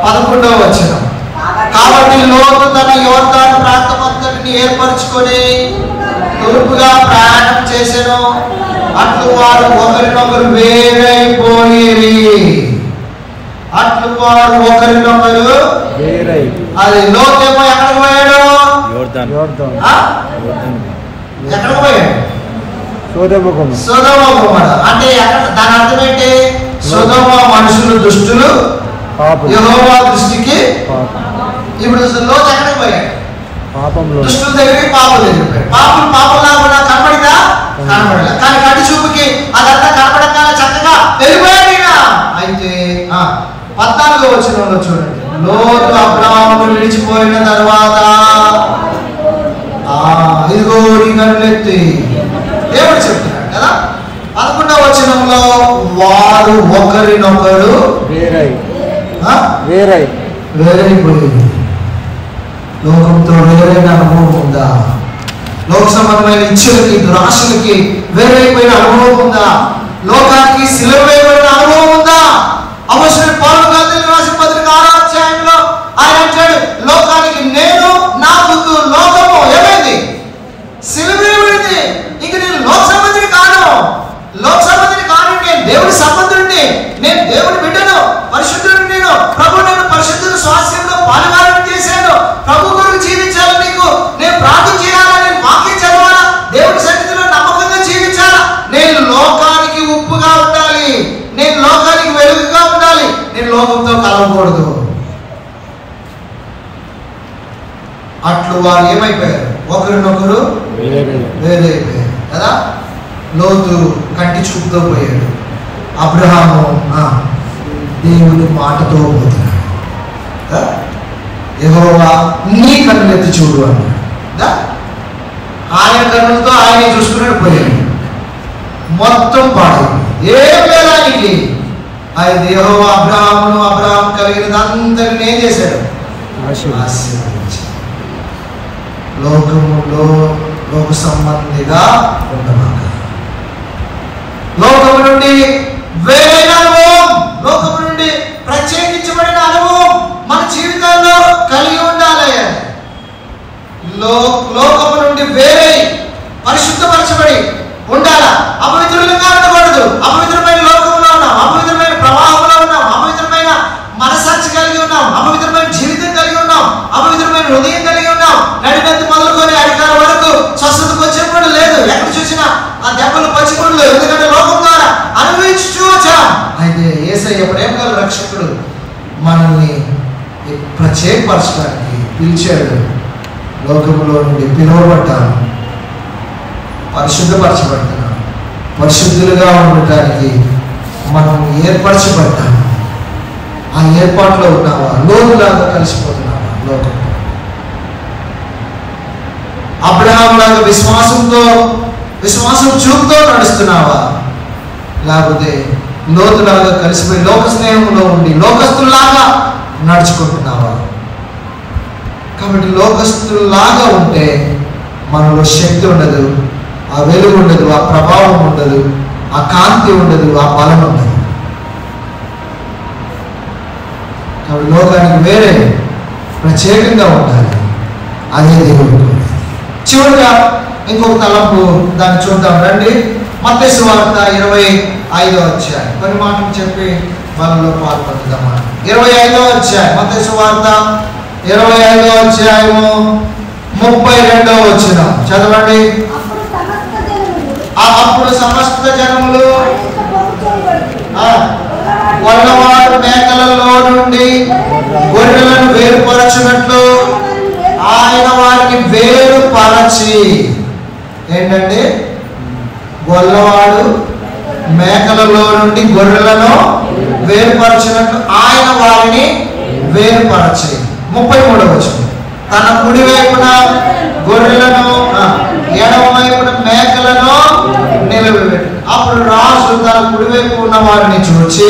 11వ వచనం. కాబట్టి లోతు తన యోర్దాను ప్రాంతమంతటిని ఏర్పరచుకొని తూర్పుగా ప్రయాణం చేసెను. అట్లు వారు ఒకరినొకరు వేరైపోయిరి. అది లోతేమో ఎక్కడికి పోయాడు? ఎక్కడికి పోయాడు? సొదొమ గొమొర్రా. అంటే దాని అర్థం ఏంటి? సొదొమ మనుషులు దుష్టులు, యెహోవా దృష్టికి. ఇప్పుడు లోతు ఎక్కడికి పోయాడు? దుష్టుల దగ్గరికి, పాపల దగ్గరికి పోయాడు. పాపంలా కూడా కనపడిందా? కనపడలే. కానీ కంటి చూపుకి అదంతా కనపడంగానే చక్కగా వెళ్ళిపోయాడు. అయితే 14వ వచనంలో చూడండి. లోతు అబ్రాహామును విడిచిపోయిన తర్వాత ఇదిగో నీ కనులెత్తి దేవుడు చెప్తున్నాడు కదా. 11వ వచనంలో వారు ఒకరినొకరు వేరైపోయింది. లోకంతో వేరైన అనుభవం ఉందా? లోక సంబంధమైన ఇచ్చులకి, దురాశలకి వేరైపోయిన అనుభవం ఉందా? లోకానికి సిలువ వేయబడిన అనుభవం ఉందా? అపోస్తలుడైన పౌలు గలతీయులకు రాసిన పత్రిక 6వ అధ్యాయంలో ఆయన అంటాడు, లోకానికి నేను, నాకు లోకము ఏమైంది? సిలువ వేయబడింది. ఇంక నేను లోక సంబంధిని కాను. నేను దేవుడి సంబంధుడిని, నేను దేవుడి బిడ్డను, పరిశుద్ధుడిని. నేను ప్రభు నేను పరిశుద్ధుల స్వాస్థ్యంలో పాలుగారం చేశాను. ప్రభు కొరకు జీవించాలి. నీకు నేను ప్రార్థన చేయాలా, నేను వాక్యం చదవాలా, దేవుడి సన్నిధిలో నమ్మకంగా జీవించాలా. నేను లోకానికి ఉప్పుగా ఉండాలి, నేను లోకానికి వెలుగుగా వారు ఏమైపోయారు? ఒకరినొకరు వేరైపోయారు కదా. లోతు కంటి చూపుతో పోయాడు, అబ్రహాము దేవుని మాటతో పోతున్నాడు. యెహోవా నీ కన్నులెత్తి చూడు అన్నాడు. ఆయన కన్నులతో ఆయన చూసుకున్నాడు, పోయాడు. మొత్తం పాడైంది. ఏం లేదానికి ఆయన యెహోవా అబ్రహాం కలిగినదంతటిని ఏం చేశాడు? ఆశీర్వదించాడు. లోకములో లోక సంబంధిగా ఉండమాక. లోకము నుండి వేరైన అనుభవం, లోకము నుండి ప్రత్యేకించబడిన అనుభవం మన జీవితాల్లో కలిగి ఉండాలి. లోకము నుండి వేరే పరిశుద్ధపరచబడి ఉండాలా. అపవిత్రులుగా ఉండకూడదు. అపవిత్రమైన లోకంలో ఉన్నాం, అపవిత్రమైన ప్రవాహంలో ఉన్నాం, అపవిత్రమైన మనసాక్షి కలిగి ఉన్నాం, అపవిత్రమైన జీవితం కలిగి ఉన్నాం, అపవిత్రమైన హృదయం కలిగి ఉన్నాం. నడినెత్తి మొదలుకొని అధికారం వరకు స్వస్థతకు వచ్చేప్పుడు లేదు. ఎక్కడ చూసినా ఆ దెబ్బలు పచ్చిపండ్లు, ఎందుకంటే లోకం ద్వారా అనుభవించు వచ్చాం. అయితే యేసయ్య ప్రేమ గల రక్షకుడు మనల్ని ప్రత్యేకపరచడానికి పిలిచాడు. లోకములో నుండి పిలువబడ్డాము, పరిశుద్ధపరచబడ్డాము, పరిశుద్ధులుగా ఉండటానికి మనం ఏర్పరచబడ్డాము. ఆ ఏర్పాట్లో ఉన్నావా? లోతులాగా కలిసిపోతున్నావా లోకంలో? అబ్రహాం లాగా విశ్వాసం చూపుతో నడుస్తున్నావా? లేకపోతే లోతులాగా కలిసిపోయి లోక స్నేహంలో ఉండి లోకస్తుల్లాగా నడుచుకుంటున్నావా? కాబట్టి లోకస్తుల్లాగా ఉంటే మనలో శక్తి ఉండదు, ఆ వెలుగు ఉండదు, ఆ ప్రభావం ఉండదు, ఆ కాంతి ఉండదు, ఆ బలం ఉండదు. కాబట్టి లోకానికి వేరే ప్రత్యేకంగా ఉండాలి. అదే దేవుడు. చివరిగా ఇంకొక తలంపు, దాన్ని చూద్దాం రండి. మత్తయి సువార్త 25వ అధ్యాయం. కొన్ని మాటలు చెప్పి వాళ్ళలో పాల్పొందుదామా. 25వ అధ్యాయం, మత్తయి సువార్త 25వ అధ్యాయము 32వ వచనం చదవండి. అప్పుడు సమస్త జనములు గొల్లవాడు మేకలలో నుండి గొర్రెలను వేరుపరచునట్లు ఆయన వారిని వేరుపరచి, ఏంటంటే గొల్లవాడు మేకలలో నుండి గొర్రెలను వేరుపరచినట్లు ఆయన వారిని వేరుపరచి. 33వ వచనం. తన కుడి వైపున గొర్రెలను ఎడమ వైపున మేకలను నిలబెట్టు. అప్పుడు రాజు తన కుడివైపు ఉన్న వారిని చూచి,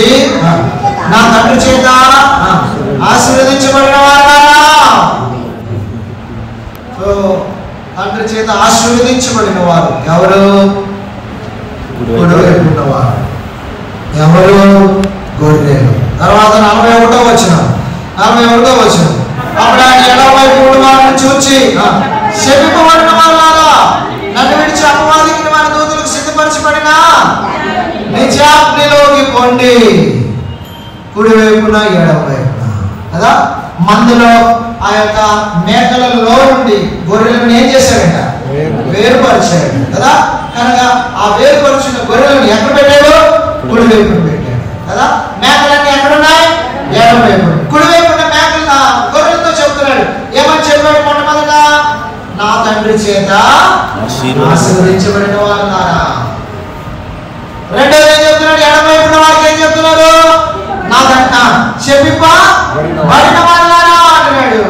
నా తండ్రి చేత ఆశీర్వదించబడిన వారా, తండ్రి చేత ఆశీర్వదించబడిన వారు ఎవరు? కుడివైపు ఉన్నవారు. ఎవరు? గొర్రెలు. తర్వాత 41వ వచనం. అప్పుడు ఆయన ఎడమ వైపు ఉన్న వారిని చూచి, శపింపబడిన వారులారా, నన్ను విడిచి అపవాదికి మన దూతలకు సిద్ధపరచబడిన నిజాగ్నిలోకి పొండి. కుడివైపున ఎడమ వైపున కదా. మందులో ఆ యొక్క మేకలలో నుండి గొర్రెలను ఏం చేశాడంట? వేరుపరిచాడు కదా. కనుక ఆ వేరుపరిచిన గొర్రెలను ఎక్కడ పెట్టాడు? కుడివైపున పెట్టాడు కదా. మేకలన్నీ ఎక్కడున్నాయి? ఎడమ వైపు. కుడివైపున మేకల గొర్రెలతో చెప్తున్నాడు. ఏమని చెప్పాడు? మొట్టమొదట, నా తండ్రి చేత ఆశీర్వదించబడిన వారు నారా. రెండోది ఏం చెప్తున్నాడు? ఎడమ వైపున వారికి ఏం చెప్తున్నారు? నా శపింపబడిన వారు నారా అంటున్నాడు.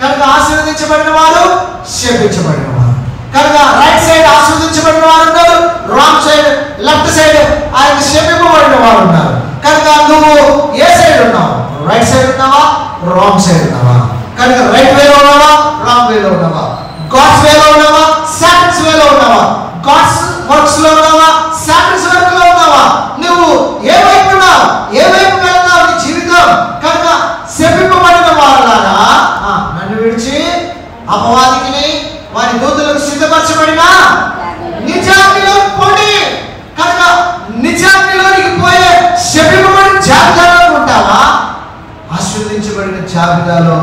కనుక ఆశీర్వదించబడిన వారు, శపించబడిన వారు. కనుక రైట్ సైడ్ ఆశీర్వదించబడిన వారు ఉన్నారు, రాంగ్ సైడ్ లెఫ్ట్ సైడ్ ఆయన శపింపబడిన వారు ఉన్నారు. కనుక నువ్వు ఏ సైడ్ ఉన్నావు? రైట్ సైడ్ ఉన్నావా? రాంగ్ సైడ్ ఉన్నావా? కనుక రైట్ వేలో ఉన్నావా? రాంగ్ వేలో ఉన్నావా? గాడ్స్ వేలో ఉన్నావా? సాటన్స్ వేలో ఉన్నావా? గాడ్స్ వర్క్స్ లో ఉన్నావా? సాటన్స్ వర్క్ లో ఉన్నావా? నువ్వు ఏ వైపు ఉన్నావు? ఏ వైపు వెళ్తున్నావు నీ జీవితం? కనుక శపింపబడిన వారులారా, నన్ను విడిచి అపవాదికి వారి దూతలకు సిద్ధపరచబడిన నిజాగ్నిలోకి పోండి. కనుక నిజాగ్నిలోనికి పోయే శపింపబడిన జాబితాలో ఉంటావా? ఆశీర్వదించబడిన జాబితాలో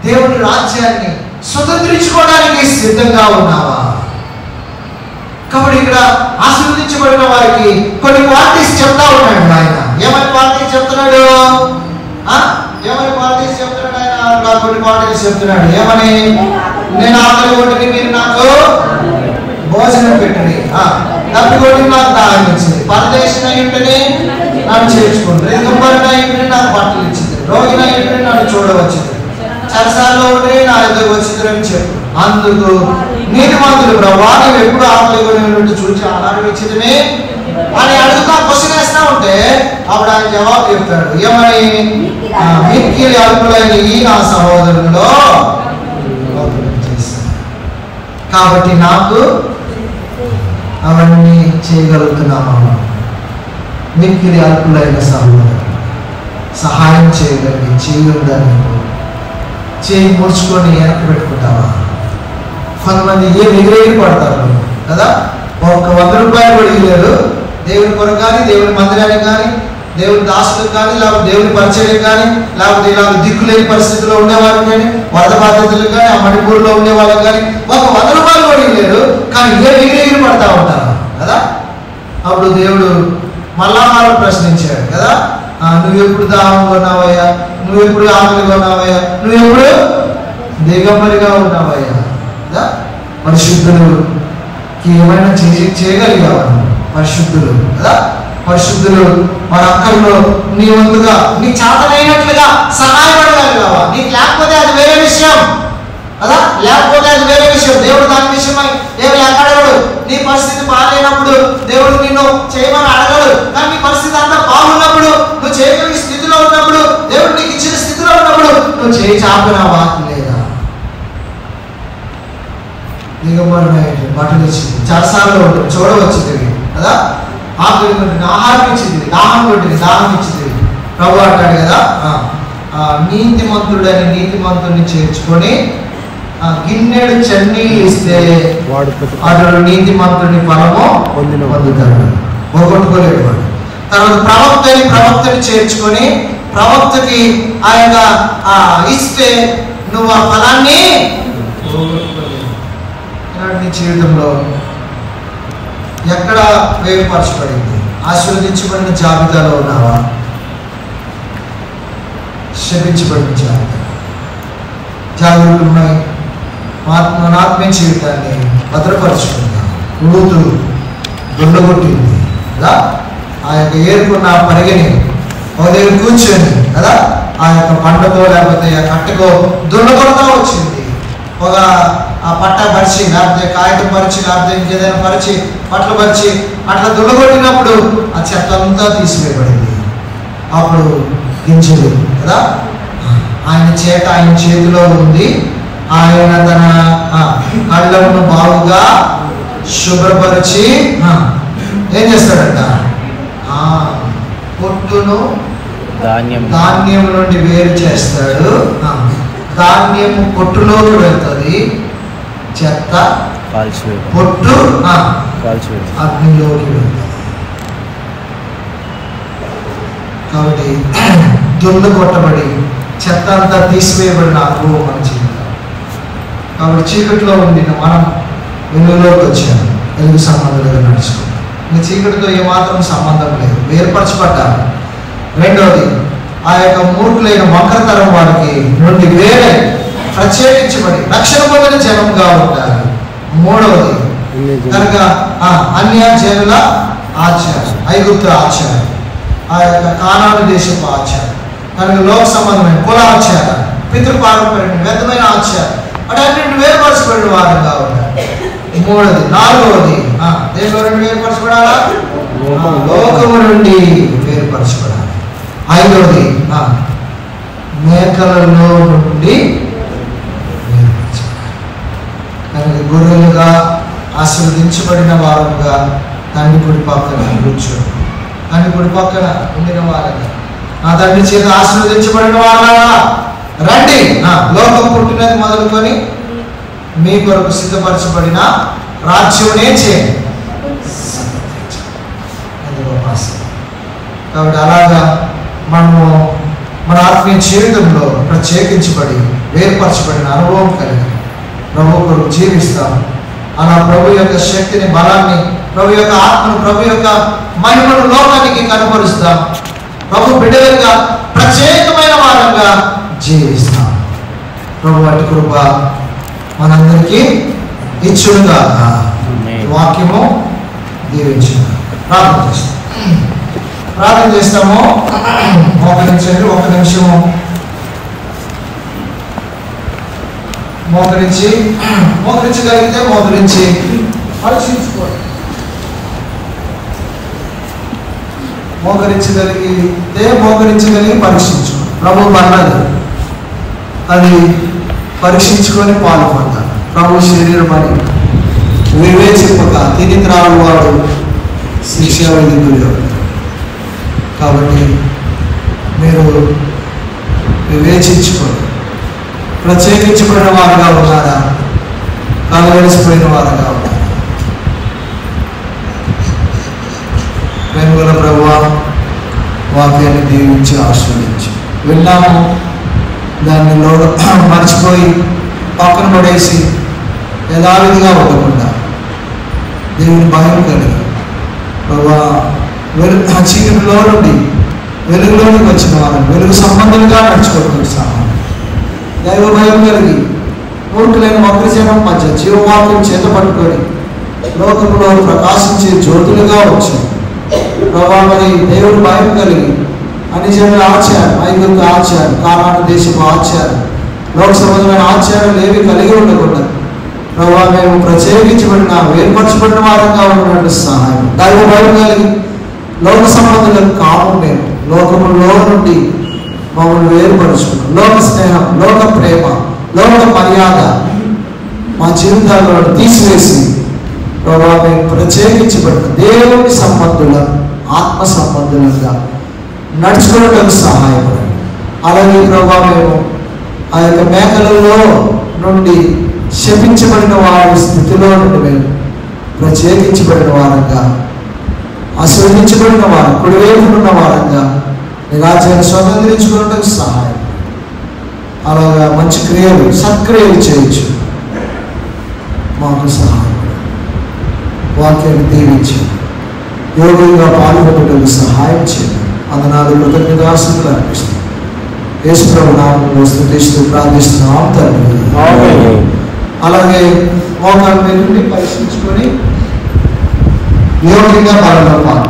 దేవుని రాజ్యాన్ని స్వతంత్రించుకోవడానికి సిద్ధంగా ఉన్నావా? కాబట్టి ఇక్కడ ఆశీర్వదించబడిన వారికి కొన్ని క్వాలిటీస్ చెప్తా ఉన్నాడు ఆయన. ఏమని క్వాలిటీస్ చెప్తున్నాడు? ఏమని క్వాలిటీస్ చెప్తున్నాడు ఆయన? కొన్ని క్వాలిటీస్ చెప్తున్నాడు. ఏమని? నేను ఆకలి కొట్టిని మీరు నాకు భోజనం పెట్టండి, తప్పి కొట్టి నాకు దాహం ఇచ్చింది, పరదేశం అయ్యుంటేనే నన్ను చేర్చుకుంటారు, ఎదుగుబడిన అయ్యుంటే నాకు బట్టలు ఇచ్చింది, రోగిన అయ్యుంటే నన్ను చూడవచ్చింది, చెరసాల్లో ఉంటే నా ఎదుగు వచ్చిందని చెప్పు. అందుకు నీతిమంతులు ప్రభువా నువ్వు ఎప్పుడు ఆకలి కొని చూసి ఆహారం ఇచ్చింది అని అడుగుతా క్వశ్చన్ వేస్తా ఉంటే అప్పుడు ఆయన జవాబు చెప్తాడు ఏమని, మిక్కిలి అల్పులైన ఈ నా సహోదరుల్లో చేశాను కాబట్టి నాకు అవన్నీ చేయగలుగుతున్నామా. మిక్కిలి అల్పులైన సహోదరులు సహాయం చేయగలిగి చేయుందని చేయి ముడుచుకొని వెనక్కి పెట్టుకుంటావా. కొంతమంది ఎగిరెగిరి పడతారు కదా, ఒక్క 100 రూపాయలు కూడా ఇవ్వలేరు దేవుని కొరకు కానీ, దేవుని మందిరానికి కానీ, దేవుని దాసులకు కానీ, లేకపోతే దేవుని పరిచయం కానీ, లేకపోతే ఇలా దిక్కులేని పరిస్థితుల్లో ఉండేవాళ్ళకి కానీ, వరద బాధితులకు కానీ, ఆ మణిపూర్లో ఉండే వాళ్ళకి కానీ ఒక 100 రూపాయలు కూడా ఇవ్వలేరు, కానీ ఎగిరెగిరి పడతా ఉంటారు కదా. అప్పుడు దేవుడు మళ్ళా వాళ్ళని ప్రశ్నించాడు కదా, నువ్వెప్పుడు దాహం కొన్నావయ్యా, నువ్వెప్పుడు ఆకలి కొన్నావయ్యా, నువ్వెప్పుడు దిగంబరిగా ఉన్నావయ్యా కదా. పరిశుద్ధులకి ఏమైనా చేయగలిగావా, పరిశుద్ధులు కదా, పరిశుద్ధులు మన అక్కల్లో నీ వంతుగా నీకు చేతనైనట్లుగా సహాయపడగలిగావా. నీకు లేకపోతే అది వేరే విషయం కదా, లేకపోతే అది వేరే విషయం. దేవుడు దాని విషయమై ఏమి అడగడు. నీ పరిస్థితి బాగాలేనప్పుడు దేవుడు నిన్ను చేయమని అడగడు, కానీ నీ పరిస్థితి అంతా బాగున్నప్పుడు, నువ్వు చేయగలిగే స్థితిలో ఉన్నప్పుడు, దేవుడు నీకు ఇచ్చిన స్థితిలో ఉన్నప్పుడు నువ్వు చేయి చాపినావా లేదా. దిగబడిన బట్టలు ఇచ్చింది, చరసాలలో ఉంటుంది చూడవచ్చింది కదా, ఆకలి కొట్టింది ఆహారం ఇచ్చింది, దాహం కొట్టింది దాహం ఇచ్చింది. ప్రభు అంటాడు కదా, నీతిమంతుడని నీతిమంతుడిని చేర్చుకొని గిన్నెడు చన్నీళ్ళు ఇస్తే అతడు నీతిమంతుడిని ఫలము పొందుతాడు, పోగొట్టుకోలేడు వాడు. తర్వాత ప్రవక్తని చేర్చుకొని ప్రవక్తకి ఆయన ఇస్తే నువ్వు ఆ ఫలాన్ని నీ జీవితంలో ఎక్కడ వేరుపరచబడింది. ఆశీర్వదించబడిన జాబితాలో ఉన్నావా, శపించబడిన జాబితా. జాగ్రత్తలు ఉన్నాయి. మన ఆత్మీయ జీవితాన్ని భద్రపరుచుకుందాం. రూతు దొండగొట్టింది కదా, ఆ యొక్క ఏరుకున్న పరిగెని ఒక దగ్గర కూర్చొని కదా, ఆ యొక్క పంటకో లేకపోతే ఆ కట్టకో దొండగొడతా వచ్చింది. ఒక ఆ పట్ట పరిచి లేకపోతే కాగితం పరిచి లేకపోతే ఇంకేదైనా పరిచి పట్లు పరిచి అట్లా దొండగొట్టినప్పుడు ఆ చెత్త అంతా తీసివేయబడింది. అప్పుడు గింజలు కదా ఆయన చేతిలో ఉంది. ఆయన తన కళ్ళను బాగుగా శుభ్రపరిచి ఏం చేస్తాడంట, పొట్టును ధాన్యం నుండి వేరు చేస్తాడు. ధాన్యము పొట్టులోకి వెళ్తుంది, చెత్త పొట్టు అగ్నిలోకి వెళ్తుంది. కాబట్టి దుండు కొట్టబడి చెత్త అంతా తీసివేయబడిన అనుభవం మన జీవితం. కాబట్టి చీకటిలో ఉంది మనం వెలుగులోకి వచ్చాము, వెలుగు సంబంధాలుగా నడుచుకుంటాం. మీ చీకటితో ఏమాత్రం సంబంధం లేదు, వేరుపరచబడ్డాము. రెండవది ఆ యొక్క మూర్ఖులైన మకరతరం వారికి నుండి వేరే ప్రత్యేకించబడి రక్షణ పొందిన జనంగా ఉంటారు. మూడవది కనుక అన్య జనుల ఆచారం, ఐగుప్తు ఆచారం, ఆ యొక్క కానాను దేశపు ఆచారం, కనుక లోక సంబంధమైన కుల ఆచారం, పితృపారంపర్యం, వ్యర్థమైన ఆచారం, అటన్నింటిని వేరుపరచబడిన వారుగా ఉంటారు. మూడవది. నాలుగవది దేనిలో నుండి వేరుపరచబడాలా, లోకము నుండి వేరుపరచబడాలి. ఐదవది మేకలలో నుండి వేరుపరచబడాలి. కనుక గొర్రెలుగా ఆశీర్వదించబడిన వారుగా తండ్రి కుడి పక్కన కూర్చోండి, తండ్రి కుడి పక్కన ఉండిన వారుగా నా తండ్రి చేత ఆశీర్వదించబడిన వారుగా రండి. లోకం పుట్టినది మొదలుకొని మీ కొరకు సిద్ధపరచబడిన రాజ్యమునే చేయండి. కాబట్టి అలాగా మనము మన ఆత్మీయ జీవితంలో ప్రత్యేకించబడి వేరుపరచబడిన అనుభవం కలిగి ప్రభు కొరకు జీవిస్తాం. అలా ప్రభు యొక్క శక్తిని, బలాన్ని, ప్రభు యొక్క ఆత్మను, ప్రభు యొక్క మహిమను లోకానికి కనపరుస్తాం. ప్రభు బిడ్డలుగా ప్రత్యేకమైన వారంగా జీవిస్తాం. ప్రభు అటు కృప మనందరికీ ఇచ్చుడుగా. వాక్యము దీవించు. ప్రార్థన చేస్తాము. మోకరించండి. ఒక నిమిషము మోకరించగలిగితే మోకరించి పరీక్షించుకోండి. మోకరించగలిగి పరీక్షించు. ప్రభు అన్నది అది పరీక్షించుకొని పాలు పొందాలి. ప్రభు శరీరం అని వివేచింపక తిని త్రాడు వాడు శిక్ష విధించుడు. కాబట్టి మీరు వివేచించుకోండి. ప్రత్యేకించబడిన వారుగా ఉన్నారా, కలవలసిపోయిన వారుగా ఉన్నారా? ప్రేమగల ప్రభువా, వాక్యాన్ని దీవించి ఆస్వాదించి విన్నాము, దాన్ని మర్చిపోయి పక్కన పడేసి యథావిధిగా ఉండకుండా దేవుని భయం కలిగి ప్రభువా చీకటిలో నుండి వెలుగులోనికి వచ్చిన వారు వెలుగు సంబంధులుగా నడుచుకోవడానికి సహాయం. దైవ భయం కలిగి మూర్ఖులైన వక్రజనం మధ్య జీవవాక్యం చేత పట్టుకొని లోకంలో ప్రకాశించే జ్యోతులుగా వచ్చారు. ప్రభా మరి దేవుడు భయం కలిగి అన్ని జనుల ఆచారం, ఐగుప్తు ఆచారం, కానాను దేశపు ఆచారం, లోక సంబంధమైన ఆచారాలు ఏవి కలిగి ఉండకుండా ప్రభా మేము ప్రత్యేకించబడిన వేర్పరచబడిన వారంగా ఉన్నటువంటి సహాయం. దైవ భయం కలిగి లోక సంబంధులకు కాము మేము లోకములో నుండి మమ్మల్ని వేరుపరుచుకున్నాం. లోక స్నేహం, లోక ప్రేమ, లోక మర్యాద మా జీవితాల్లో తీసివేసి ప్రభా మేము ప్రత్యేకించబడిన దేవుని సంబంధుల ఆత్మ సంబంధులుగా నడుచుకోవడానికి సహాయపడండి. అలాగే ప్రభా మేము ఆ యొక్క మేకలలో నుండి శపించబడిన వారి స్థితిలో నుండి మేము ప్రత్యేకించబడిన వారంగా, ఆశీర్వదించబడిన వారు కుడివైపునున్న వారంగా నీ రాజ్యాన్ని స్వతంత్రించుకోవడానికి సహాయం. అలాగా మంచి క్రియలు, సత్క్రియలు చేయొచ్చు మాకు సహాయం. వాక్యాన్ని దీవించి యోగులుగా పాల్గొనడానికి సహాయం చేయండి. అందనాలు కృతజ్ఞతాస్తుతులు అర్పిస్తాం. యేసు ప్రభు నామములో స్తుతిస్తూ ప్రార్థిస్తున్నాం తండ్రి. అలాగే మోకాళ్ళ మీద నుండి పరీక్షించుకొని యోగ్యంగా పాల్గొనాలి.